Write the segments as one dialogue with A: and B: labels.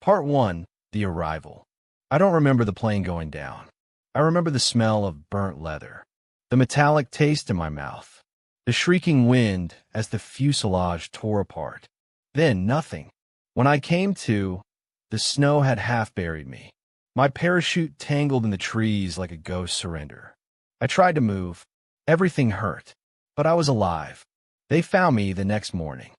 A: Part 1. The Arrival. I don't remember the plane going down. I remember the smell of burnt leather, the metallic taste in my mouth, the shrieking wind as the fuselage tore apart. Then nothing. When I came to, the snow had half buried me. My parachute tangled in the trees like a ghost surrender. I tried to move. Everything hurt. But I was alive. They found me the next morning.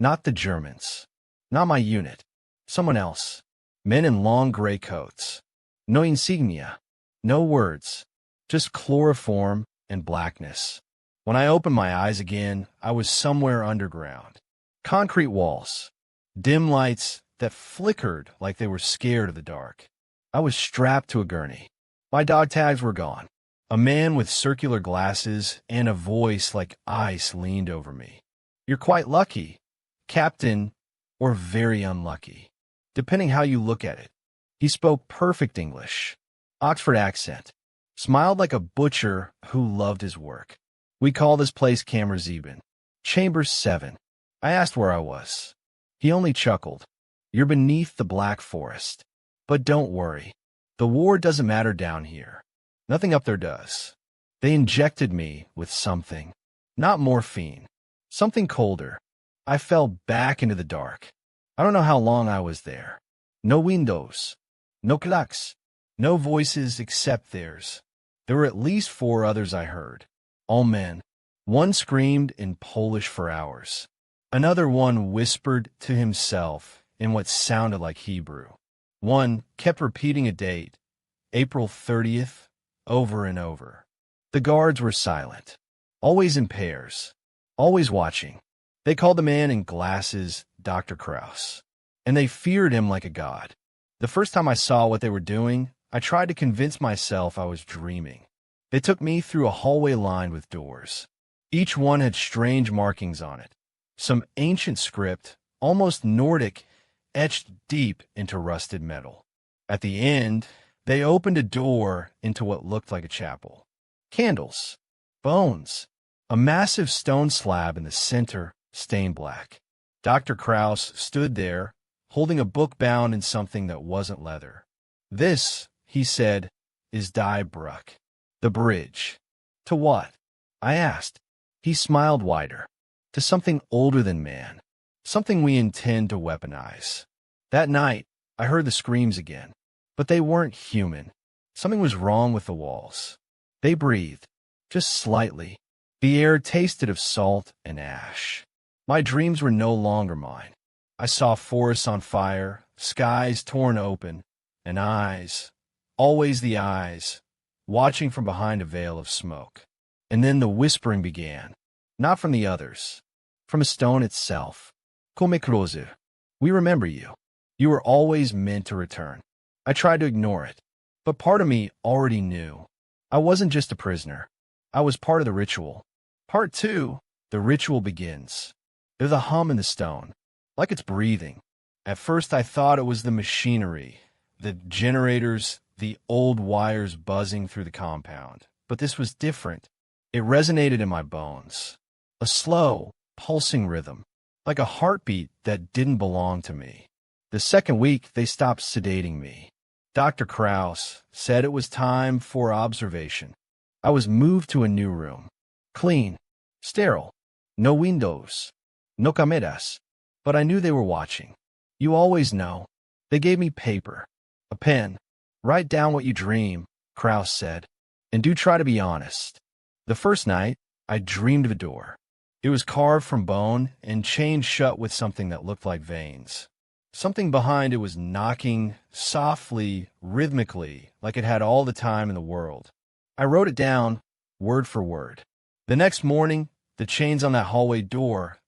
A: Not the Germans. Not my unit. Someone else. Men in long gray coats. No insignia. No words. Just chloroform and blackness. When I opened my eyes again, I was somewhere underground. Concrete walls. Dim lights that flickered like they were scared of the dark. I was strapped to a gurney. My dog tags were gone. A man with circular glasses and a voice like ice leaned over me. You're quite lucky, Captain, or very unlucky, depending how you look at it. He spoke perfect English, Oxford accent, smiled like a butcher who loved his work. We call this place Kammerzeben, Chamber 7. I asked where I was. He only chuckled. You're beneath the Black Forest. But don't worry. The war doesn't matter down here. Nothing up there does. They injected me with something. Not morphine. Something colder. I fell back into the dark. I don't know how long I was there. No windows. No clocks. No voices except theirs. There were at least 4 others I heard. All men. One screamed in Polish for hours. Another one whispered to himself in what sounded like Hebrew. One kept repeating a date, April 30th, over and over. The guards were silent, always in pairs, always watching. They called the man in glasses Dr. Kraus, and they feared him like a god. The first time I saw what they were doing, I tried to convince myself I was dreaming. They took me through a hallway lined with doors. Each one had strange markings on it, some ancient script, almost Nordic, etched deep into rusted metal. At the end, they opened a door into what looked like a chapel. Candles. Bones. A massive stone slab in the center, stained black. Dr. Kraus stood there, holding a book bound in something that wasn't leather. This, he said, is Die Brücke. The bridge. To what? I asked. He smiled wider. To something older than man. Something we intend to weaponize. That night, I heard the screams again. But they weren't human. Something was wrong with the walls. They breathed, just slightly. The air tasted of salt and ash. My dreams were no longer mine. I saw forests on fire, skies torn open, and eyes, always the eyes, watching from behind a veil of smoke. And then the whispering began, not from the others, from a stone itself. Come closer. We remember you. You were always meant to return. I tried to ignore it, but part of me already knew. I wasn't just a prisoner. I was part of the ritual. Part 2, the ritual begins. There's a hum in the stone, like it's breathing. At first I thought it was the machinery, the generators, the old wires buzzing through the compound. But this was different. It resonated in my bones. A slow, pulsing rhythm, like a heartbeat that didn't belong to me. The second week, they stopped sedating me. Dr. Kraus said it was time for observation. I was moved to a new room. Clean, sterile, no windows, no cameras. But I knew they were watching. You always know. They gave me paper, a pen. Write down what you dream, Kraus said, and do try to be honest. The first night, I dreamed of a door. It was carved from bone and chained shut with something that looked like veins. Something behind it was knocking, softly, rhythmically, like it had all the time in the world. I wrote it down, word for word. The next morning, the chains on that hallway door,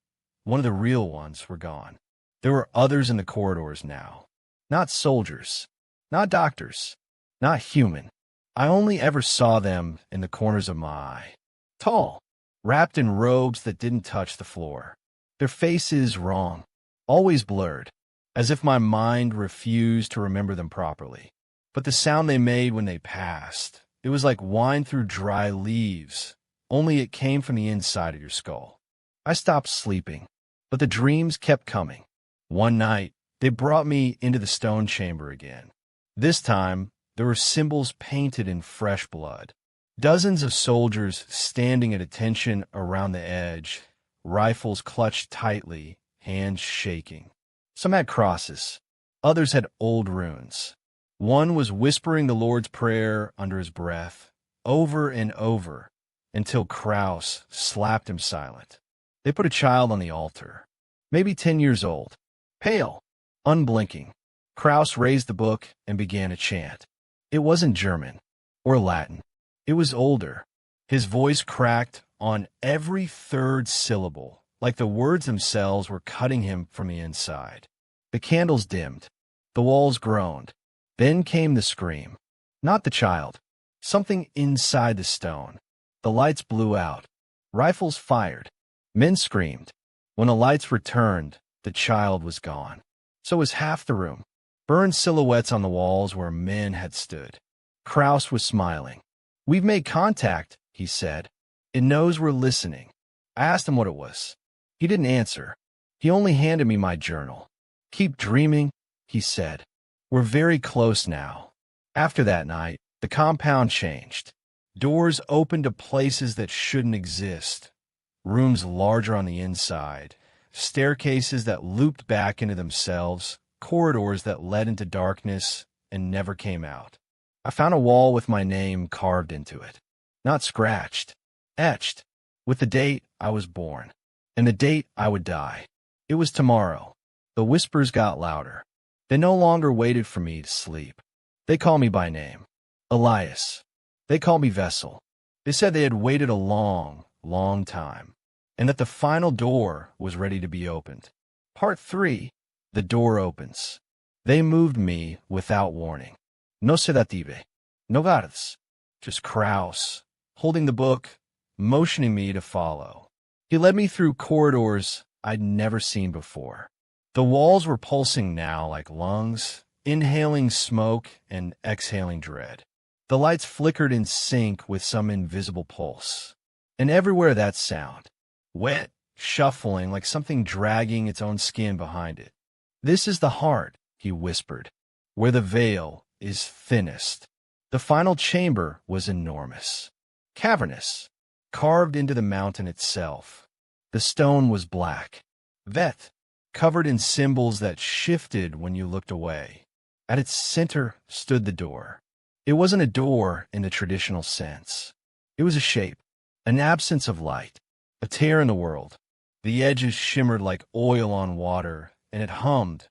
A: one of the real ones, were gone. There were others in the corridors now. Not soldiers, not doctors, not human. I only ever saw them in the corners of my eye. Tall, wrapped in robes that didn't touch the floor. Their faces wrong, always blurred, as if my mind refused to remember them properly. But the sound they made when they passed, it was like wine through dry leaves, only it came from the inside of your skull. I stopped sleeping, but the dreams kept coming. One night, They brought me into the stone chamber again. This time, there were symbols painted in fresh blood. Dozens of soldiers standing at attention around the edge, rifles clutched tightly, hands shaking. Some had crosses. Others had old runes. One was whispering the Lord's Prayer under his breath, over and over, until Kraus slapped him silent. They put a child on the altar, maybe 10 years old, pale, unblinking. Kraus raised the book and began a chant. It wasn't German or Latin. It was older. His voice cracked on every third syllable, like the words themselves were cutting him from the inside. The candles dimmed. The walls groaned. Then came the scream. Not the child. Something inside the stone. The lights blew out. Rifles fired. Men screamed. When the lights returned, the child was gone. So was half the room. Burned silhouettes on the walls where men had stood. Kraus was smiling. "We've made contact," he said. "It knows we're listening." I asked him what it was. He didn't answer. He only handed me my journal. "Keep dreaming," he said. "We're very close now." After that night, the compound changed. Doors opened to places that shouldn't exist. Rooms larger on the inside. Staircases that looped back into themselves. Corridors that led into darkness and never came out. I found a wall with my name carved into it. Not scratched. Etched. With the date I was born. And the date I would die. It was tomorrow. The whispers got louder. They no longer waited for me to sleep. They called me by name. Elias. They called me Vessel. They said they had waited a long, long time, and that the final door was ready to be opened. Part 3. The door opens. They moved me without warning. No sedative. No guards. Just Kraus, holding the book, motioning me to follow. He led me through corridors I'd never seen before. The walls were pulsing now like lungs, inhaling smoke and exhaling dread. The lights flickered in sync with some invisible pulse. And everywhere that sound. Wet, shuffling like something dragging its own skin behind it. "This is the heart," he whispered, "where the veil is thinnest." The final chamber was enormous. Cavernous. Carved into the mountain itself. The stone was black. Vet. Covered in symbols that shifted when you looked away. At its center stood the door. It wasn't a door in the traditional sense. It was a shape, an absence of light, a tear in the world. The edges shimmered like oil on water, and it hummed,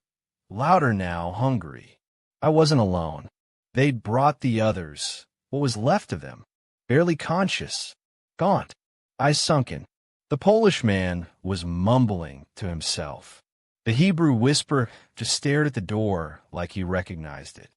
A: louder now, hungry. I wasn't alone. They'd brought the others, what was left of them, barely conscious, gaunt, eyes sunken. The Polish man was mumbling to himself. The Hebrew whisper just stared at the door like he recognized it.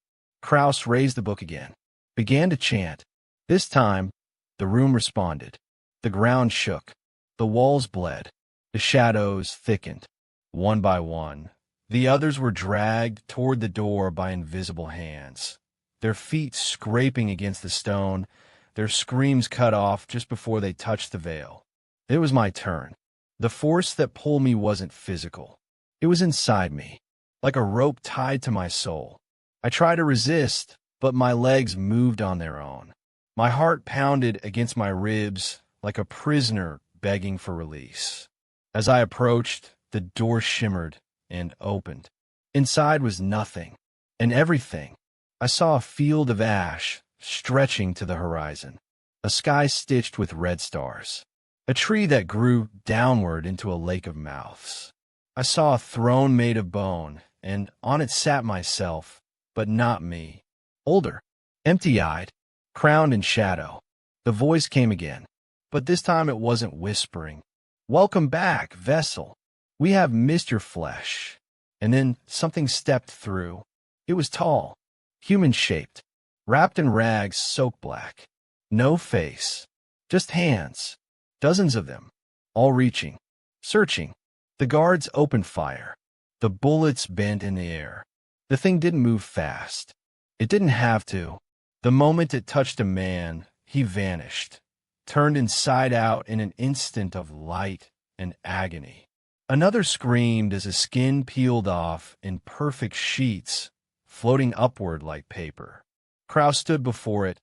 A: Kraus raised the book again, began to chant. This time, the room responded. The ground shook. The walls bled. The shadows thickened. One by one, the others were dragged toward the door by invisible hands, their feet scraping against the stone, their screams cut off just before they touched the veil. It was my turn. The force that pulled me wasn't physical. It was inside me, like a rope tied to my soul. I tried to resist, but my legs moved on their own. My heart pounded against my ribs like a prisoner begging for release. As I approached, the door shimmered and opened. Inside was nothing and everything. I saw a field of ash stretching to the horizon, a sky stitched with red stars, a tree that grew downward into a lake of mouths. I saw a throne made of bone, and on it sat myself, but not me. Older, empty-eyed, crowned in shadow. The voice came again, but this time it wasn't whispering. "Welcome back, Vessel. We have missed your flesh." And then something stepped through. It was tall, human-shaped, wrapped in rags soaked black. No face, just hands, dozens of them, all reaching, searching. The guards opened fire. The bullets bent in the air. The thing didn't move fast. It didn't have to. The moment it touched a man, he vanished, turned inside out in an instant of light and agony. Another screamed as a skin peeled off in perfect sheets, floating upward like paper. Kraus stood before it,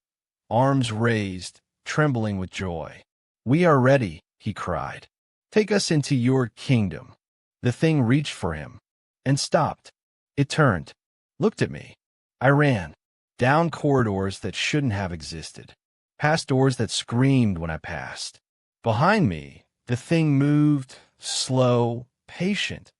A: arms raised, trembling with joy. "We are ready," he cried. "Take us into your kingdom." The thing reached for him and stopped. It turned, looked at me. I ran, down corridors that shouldn't have existed, past doors that screamed when I passed. Behind me, the thing moved, slow, patient,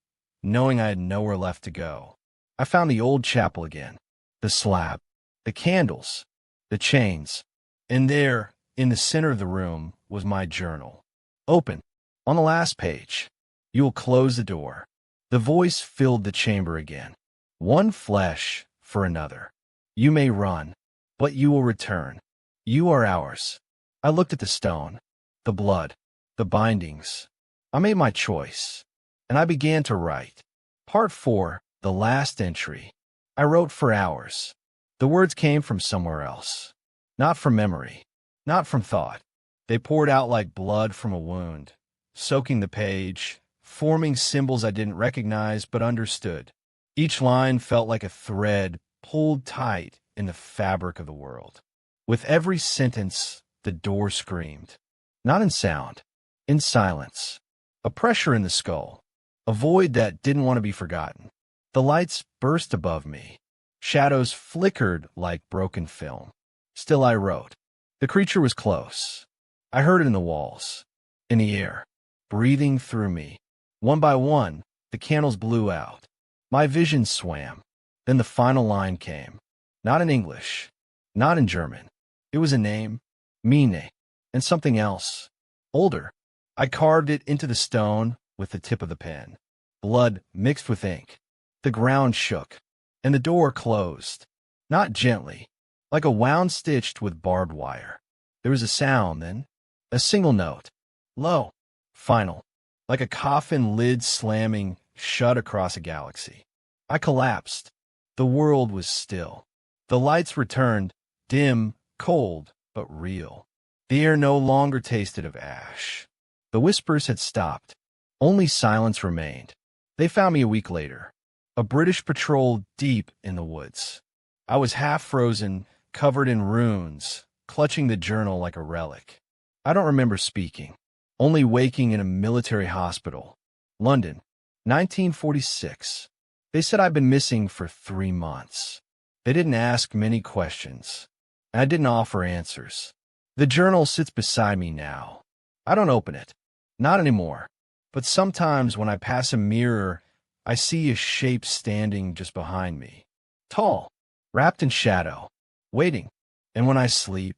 A: knowing I had nowhere left to go. I found the old chapel again, the slab, the candles, the chains, and there, in the center of the room, was my journal. Open, on the last page. "You will close the door." The voice filled the chamber again. "One flesh for another. You may run, but you will return. You are ours." I looked at the stone, the blood, the bindings. I made my choice, and I began to write. Part 4, the last entry. I wrote for hours. The words came from somewhere else. Not from memory, not from thought. They poured out like blood from a wound, soaking the page, forming symbols I didn't recognize but understood. Each line felt like a thread pulled tight in the fabric of the world. With every sentence, the door screamed. Not in sound, in silence. A pressure in the skull, a void that didn't want to be forgotten. The lights burst above me. Shadows flickered like broken film. Still I wrote. The creature was close. I heard it in the walls, in the air, breathing through me. One by one, the candles blew out. My vision swam. Then the final line came. Not in English, not in German. It was a name, Mine, and something else, older. I carved it into the stone with the tip of the pen. Blood mixed with ink. The ground shook, and the door closed. Not gently, like a wound stitched with barbed wire. There was a sound then, a single note, low, final, like a coffin lid slamming shut across a galaxy. I collapsed. The world was still. The lights returned, dim, cold, but real. The air no longer tasted of ash. The whispers had stopped. Only silence remained. They found me a week later. A British patrol deep in the woods. I was half frozen, covered in runes, clutching the journal like a relic. I don't remember speaking, only waking in a military hospital. London, 1946. They said I'd been missing for 3 months. They didn't ask many questions, and I didn't offer answers. The journal sits beside me now. I don't open it. Not anymore. But sometimes when I pass a mirror, I see a shape standing just behind me. Tall, wrapped in shadow, waiting. And when I sleep,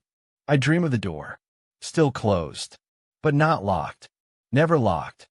A: I dream of the door, still closed, but not locked, never locked.